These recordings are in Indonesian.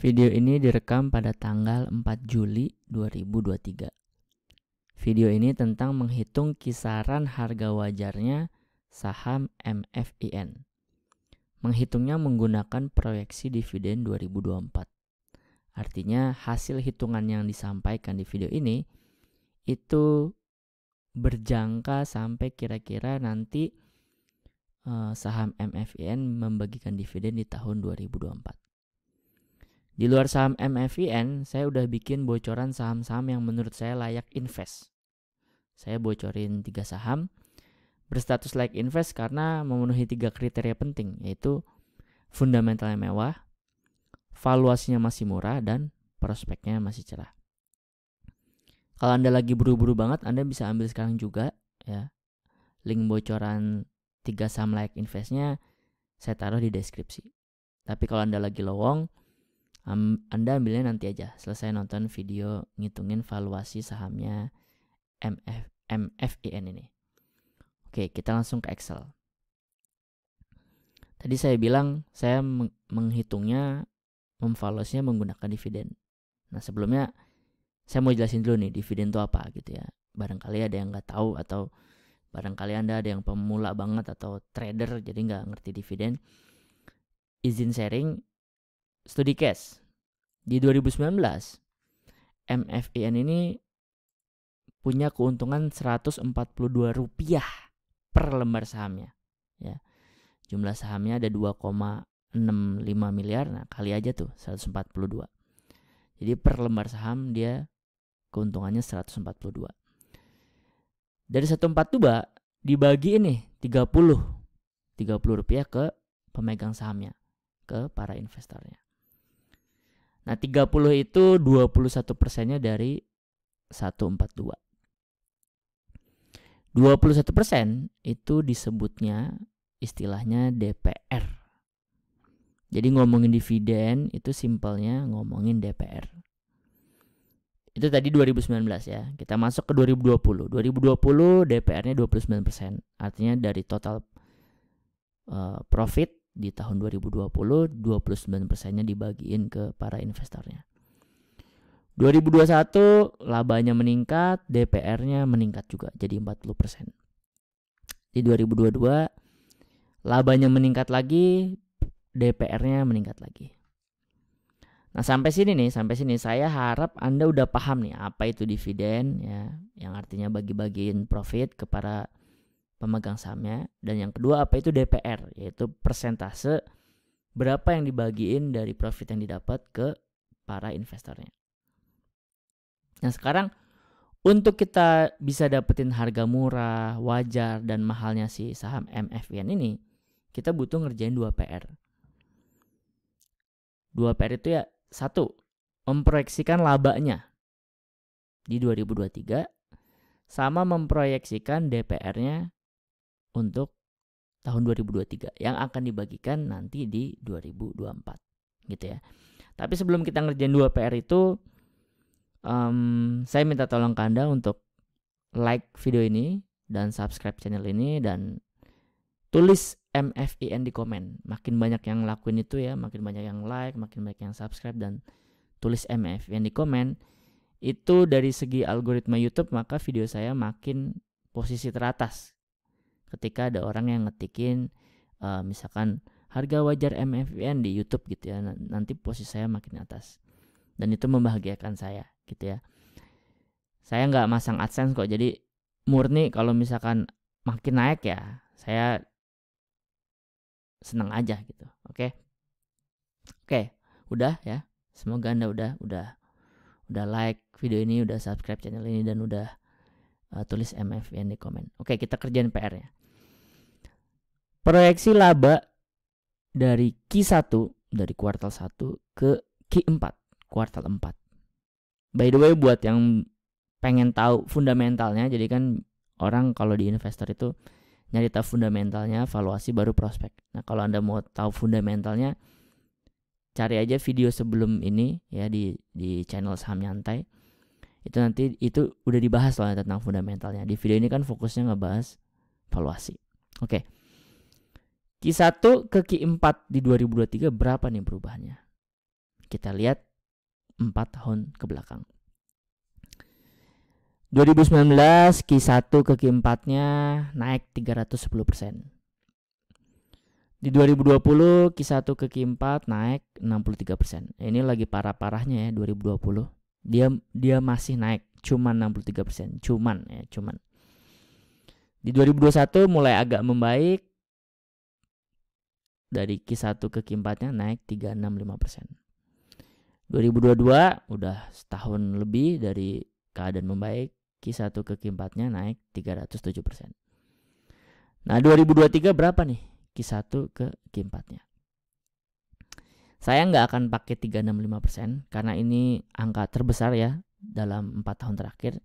Video ini direkam pada tanggal 4 Juli 2023. Video ini tentang menghitung kisaran harga wajarnya saham MFIN. Menghitungnya menggunakan proyeksi dividen 2024. Artinya hasil hitungan yang disampaikan di video ini itu berjangka sampai kira-kira nanti saham MFIN membagikan dividen di tahun 2024. Di luar saham MFIN, saya udah bikin bocoran saham-saham yang menurut saya layak invest. Saya bocorin 3 saham berstatus layak invest karena memenuhi 3 kriteria penting, yaitu fundamentalnya mewah, valuasinya masih murah, dan prospeknya masih cerah. Kalau Anda lagi buru-buru banget, Anda bisa ambil sekarang juga ya. Link bocoran 3 saham layak investnya saya taruh di deskripsi. Tapi kalau Anda lagi lowong, Anda ambilnya nanti aja selesai nonton video ngitungin valuasi sahamnya MFIN ini. Oke, kita langsung ke Excel. Tadi saya bilang saya menghitungnya, memvaluasinya menggunakan dividen. Nah, sebelumnya saya mau jelasin dulu nih dividen itu apa gitu ya. Barangkali ada yang nggak tahu, atau barangkali Anda ada yang pemula banget atau trader jadi nggak ngerti dividen. Izin sharing studi case. Di 2019 MFIN ini punya keuntungan Rp142 per lembar sahamnya ya. Jumlah sahamnya ada 2,65 miliar. Nah, kali aja tuh 142. Jadi per lembar saham dia keuntungannya 142. Dari 142 dibagi ini 30 rupiah ke pemegang sahamnya, ke para investornya. Nah, 30 itu 21%-nya dari 142. 21% itu disebutnya istilahnya DPR. Jadi ngomongin dividen itu simpelnya ngomongin DPR. Itu tadi 2019 ya. Kita masuk ke 2020. 2020 DPR-nya 29%. Artinya dari total profit di tahun 2020, 29%-nya dibagiin ke para investornya. 2021 labanya meningkat, DPR-nya meningkat juga jadi 40%. Di 2022 labanya meningkat lagi, DPR-nya meningkat lagi. Nah, sampai sini saya harap Anda udah paham nih apa itu dividen ya, yang artinya bagi-bagiin profit ke para pemegang sahamnya, dan yang kedua apa itu DPR, yaitu persentase berapa yang dibagiin dari profit yang didapat ke para investornya. Nah, sekarang untuk kita bisa dapetin harga murah, wajar, dan mahalnya si saham MFIN ini, kita butuh ngerjain 2 PR. 2 PR itu ya, 1, memproyeksikan labanya di 2023 sama memproyeksikan DPR-nya untuk tahun 2023 yang akan dibagikan nanti di 2024 gitu ya. Tapi sebelum kita ngerjain 2 PR itu, saya minta tolong ke Anda untuk like video ini dan subscribe channel ini, dan tulis MFIN di komen. Makin banyak yang lakuin itu ya, makin banyak yang like, makin banyak yang subscribe dan tulis MFIN di komen, itu dari segi algoritma YouTube maka video saya makin posisi teratas. Ketika ada orang yang ngetikin misalkan harga wajar MFIN di YouTube gitu ya, nanti posisi saya makin atas. Dan itu membahagiakan saya gitu ya. Saya nggak masang AdSense kok, jadi murni kalau misalkan makin naik ya saya senang aja gitu. Oke, udah ya. Semoga Anda udah like video ini, udah subscribe channel ini, dan udah tulis MFIN di komen. Oke, kita kerjain PR-nya. Proyeksi laba dari Q1 dari kuartal 1 ke Q4 kuartal 4. By the way, buat yang pengen tahu fundamentalnya, jadi kan orang kalau di investor itu nyari tahu fundamentalnya, valuasi, baru prospek. Nah, kalau Anda mau tahu fundamentalnya, cari aja video sebelum ini ya di channel Saham Nyantai. Itu nanti itu udah dibahas soalnya tentang fundamentalnya. Di video ini kan fokusnya ngebahas valuasi. Oke. Q1 ke Q4 di 2023 berapa nih perubahannya? Kita lihat 4 tahun ke belakang. 2019 Q1 ke Q4-nya naik 310%. Di 2020 Q1 ke Q4 naik 63%. Ini lagi parah-parahnya ya 2020. Dia masih naik cuman 63%, cuman. Di 2021 mulai agak membaik. Dari Q1 ke Q4-nya naik 365%. 2022 udah setahun lebih dari keadaan membaik, Q1 ke Q4-nya naik 307%. Nah, 2023 berapa nih Q1 ke Q4-nya? Saya nggak akan pakai 365% karena ini angka terbesar ya dalam 4 tahun terakhir.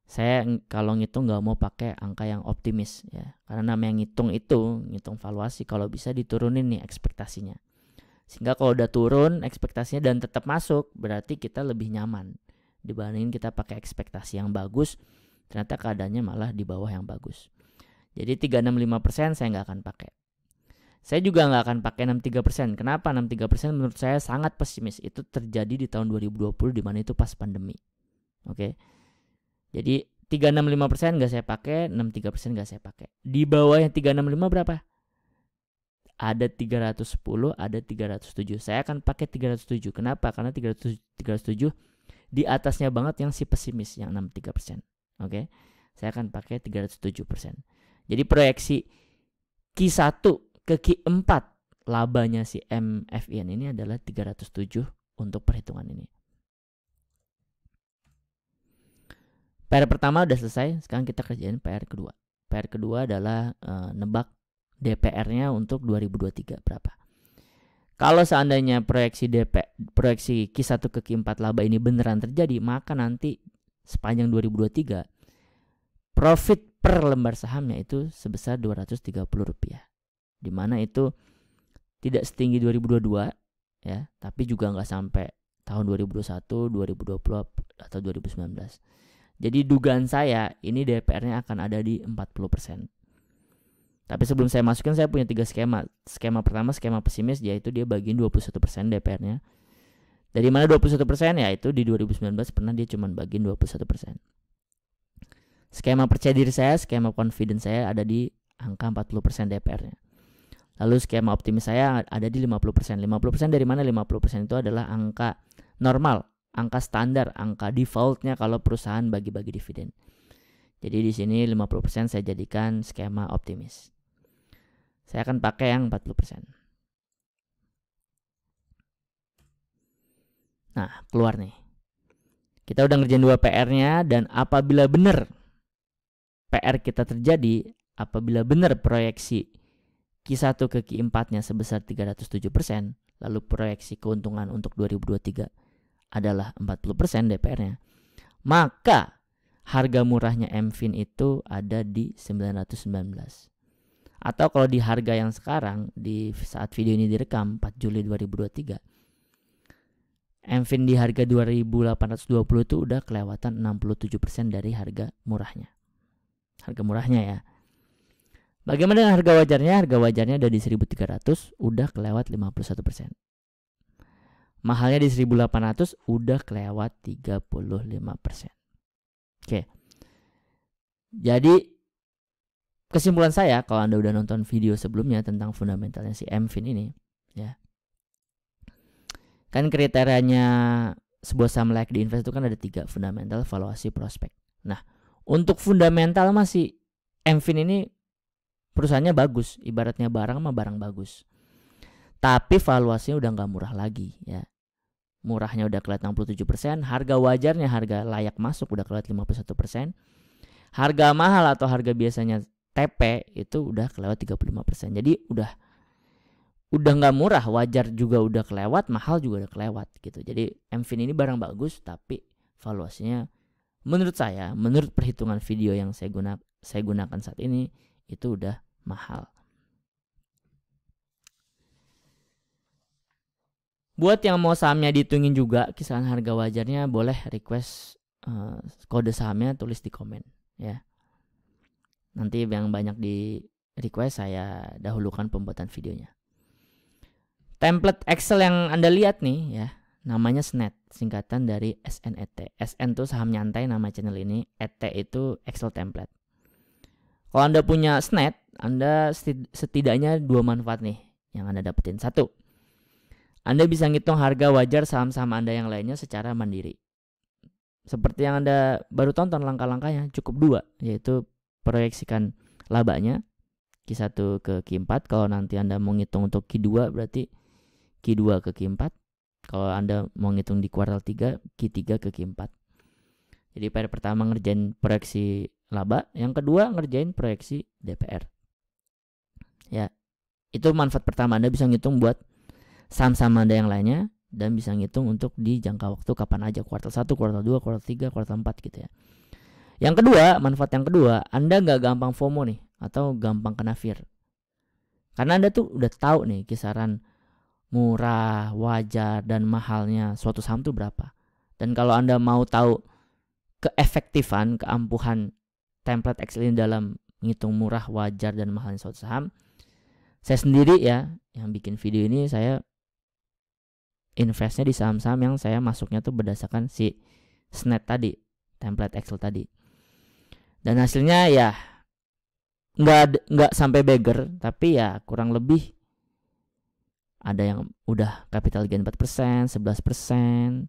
Saya kalau ngitung nggak mau pakai angka yang optimis ya, karena namanya ngitung valuasi, kalau bisa diturunin nih ekspektasinya. Sehingga kalau udah turun ekspektasinya dan tetap masuk, berarti kita lebih nyaman dibandingin kita pakai ekspektasi yang bagus, ternyata keadaannya malah di bawah yang bagus. Jadi 365% saya nggak akan pakai. Saya juga nggak akan pakai 63%. Kenapa 63%? Menurut saya sangat pesimis. Itu terjadi di tahun 2020 di mana itu pas pandemi. Oke. Jadi 365% nggak saya pakai, 63% nggak saya pakai. Di bawahnya 365 berapa? Ada 310, ada 307. Saya akan pakai 307. Kenapa? Karena 307 di atasnya banget yang si pesimis, yang 63%. Oke. Saya akan pakai 307%. Jadi proyeksi Q1 ke Q4 labanya si MFIN ini adalah 307 untuk perhitungan ini. PR pertama udah selesai, sekarang kita kerjain PR kedua. PR kedua adalah nebak DPR-nya untuk 2023 berapa. Kalau seandainya proyeksi Q1 ke Q4 laba ini beneran terjadi, maka nanti sepanjang 2023 profit per lembar sahamnya itu sebesar Rp230. Dimana itu tidak setinggi 2022 ya, tapi juga nggak sampai tahun 2021, 2020 atau 2019. Jadi dugaan saya ini DPR-nya akan ada di 40%. Tapi sebelum saya masukin, saya punya 3 skema. Skema pertama, skema pesimis, yaitu dia bagiin 21% DPR-nya. Dari mana 21%? Yaitu di 2019 pernah dia cuma bagiin 21%. Skema percaya diri saya, skema confidence saya ada di angka 40% DPR-nya. Lalu skema optimis saya ada di 50%. 50% dari mana? 50% itu adalah angka normal, angka standar, angka defaultnya kalau perusahaan bagi-bagi dividen. Jadi di sini 50% saya jadikan skema optimis. Saya akan pakai yang 40%. Nah, keluar nih. Kita udah ngerjain 2 PR-nya, dan apabila benar PR kita terjadi, apabila benar proyeksi Q1 ke Q4-nya sebesar 307%, lalu proyeksi keuntungan untuk 2023 adalah 40% DPR-nya, maka harga murahnya MFIN itu ada di 919. Atau kalau di harga yang sekarang, di saat video ini direkam 4 Juli 2023, MFIN di harga 2.820 itu udah kelewatan 67% dari harga murahnya. Harga murahnya ya. Bagaimana dengan harga wajarnya? Harga wajarnya ada di 1.300, udah kelewat 51%. Mahalnya di 1.800, udah kelewat 35%. Oke. Jadi kesimpulan saya, kalau Anda udah nonton video sebelumnya tentang fundamentalnya si MFIN ini, ya, kan kriterianya sebuah saham layak diinvest itu kan ada 3, fundamental, valuasi, prospek. Nah, untuk fundamental masih MFIN ini perusahaannya bagus, ibaratnya barang mah barang bagus. Tapi valuasinya udah nggak murah lagi ya. Murahnya udah kelihatan 67%, harga wajarnya, harga layak masuk udah kelihatan 51%. Harga mahal atau harga biasanya TP itu udah kelewat 35%. Jadi udah nggak murah, wajar juga udah kelewat, mahal juga udah kelewat gitu. Jadi MFIN ini barang bagus, tapi valuasinya menurut saya, menurut perhitungan video yang saya gunakan saat ini, itu udah mahal. Buat yang mau sahamnya dihitungin juga kisaran harga wajarnya, boleh request kode sahamnya, tulis di komen ya. Nanti yang banyak di request saya dahulukan pembuatan videonya. Template Excel yang Anda lihat nih ya, namanya SNET, singkatan dari SNET. SN itu saham nyantai nama channel ini, ET itu Excel template. Kalau Anda punya SNET, Anda setidaknya 2 manfaat nih yang Anda dapetin. 1, Anda bisa ngitung harga wajar saham-saham Anda yang lainnya secara mandiri. Seperti yang Anda baru tonton langkah-langkahnya, cukup 2, yaitu proyeksikan labanya Q1 ke Q4. Kalau nanti Anda mau ngitung untuk Q2 berarti Q2 ke Q4. Kalau Anda mau ngitung di kuartal 3, Q3 ke Q4. Jadi PR pertama ngerjain proyeksi laba, yang kedua ngerjain proyeksi DPR. Ya, itu manfaat pertama, Anda bisa ngitung buat saham-saham Anda yang lainnya dan bisa ngitung untuk di jangka waktu kapan aja, kuartal 1, kuartal 2, kuartal 3, kuartal 4 gitu ya. Yang kedua, manfaat yang kedua, Anda nggak gampang FOMO nih atau gampang kena fear. Karena Anda tuh udah tahu nih kisaran murah, wajar, dan mahalnya suatu saham tuh berapa. Dan kalau Anda mau tahu keefektifan, keampuhan template Excel ini dalam menghitung murah, wajar, dan mahalnya suatu saham, saya sendiri ya yang bikin video ini, saya investnya di saham-saham yang saya masuknya tuh berdasarkan si SNET tadi, template Excel tadi. Dan hasilnya ya nggak sampai beggar, tapi ya kurang lebih ada yang udah capital gain 4%, 11%,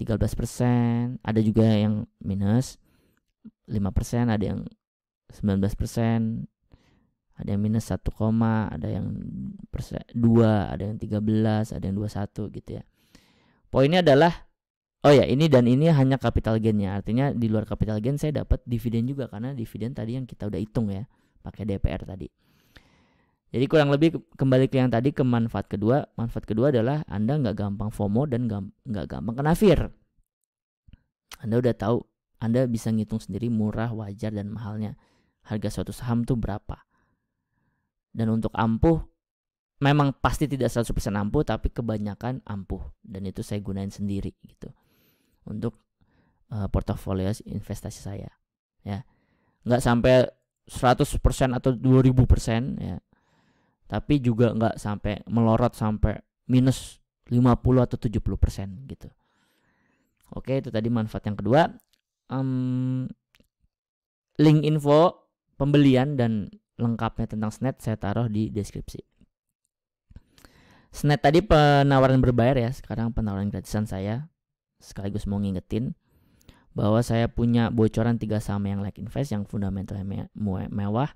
13%, ada juga yang minus 5%, ada yang 19%, ada yang minus 1, ada yang 2, ada yang 13, ada yang 21 gitu ya. Poinnya adalah ini dan ini hanya capital gainnya, artinya di luar capital gain saya dapat dividen juga, karena dividen tadi yang kita udah hitung ya pakai DPR tadi. Jadi kurang lebih kembali ke yang tadi, ke manfaat kedua. Manfaat kedua adalah Anda nggak gampang FOMO dan nggak gampang kena fear. Anda udah tahu, Anda bisa ngitung sendiri murah, wajar, dan mahalnya harga suatu saham tuh berapa. Dan untuk ampuh, memang pasti tidak 100% ampuh, tapi kebanyakan ampuh. Dan itu saya gunain sendiri gitu untuk portofolio investasi saya. Ya, nggak sampai 100% atau 2000% ya. Tapi juga nggak sampai melorot sampai minus 50 atau 70% gitu. Oke, itu tadi manfaat yang kedua. Link info pembelian dan lengkapnya tentang SNET saya taruh di deskripsi. SNET tadi penawaran berbayar ya, sekarang penawaran gratisan saya. Sekaligus mau ngingetin bahwa saya punya bocoran 3 saham yang like invest, yang fundamentalnya mewah,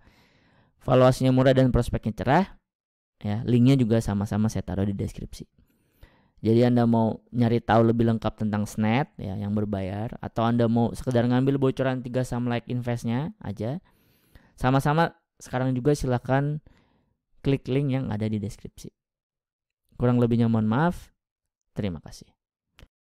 valuasinya murah, dan prospeknya cerah. Ya, linknya juga sama-sama saya taruh di deskripsi. Jadi Anda mau nyari tahu lebih lengkap tentang SNET ya yang berbayar, atau Anda mau sekedar ngambil bocoran 3 saham like investnya aja, sama-sama sekarang juga silakan klik link yang ada di deskripsi. Kurang lebihnya mohon maaf. Terima kasih.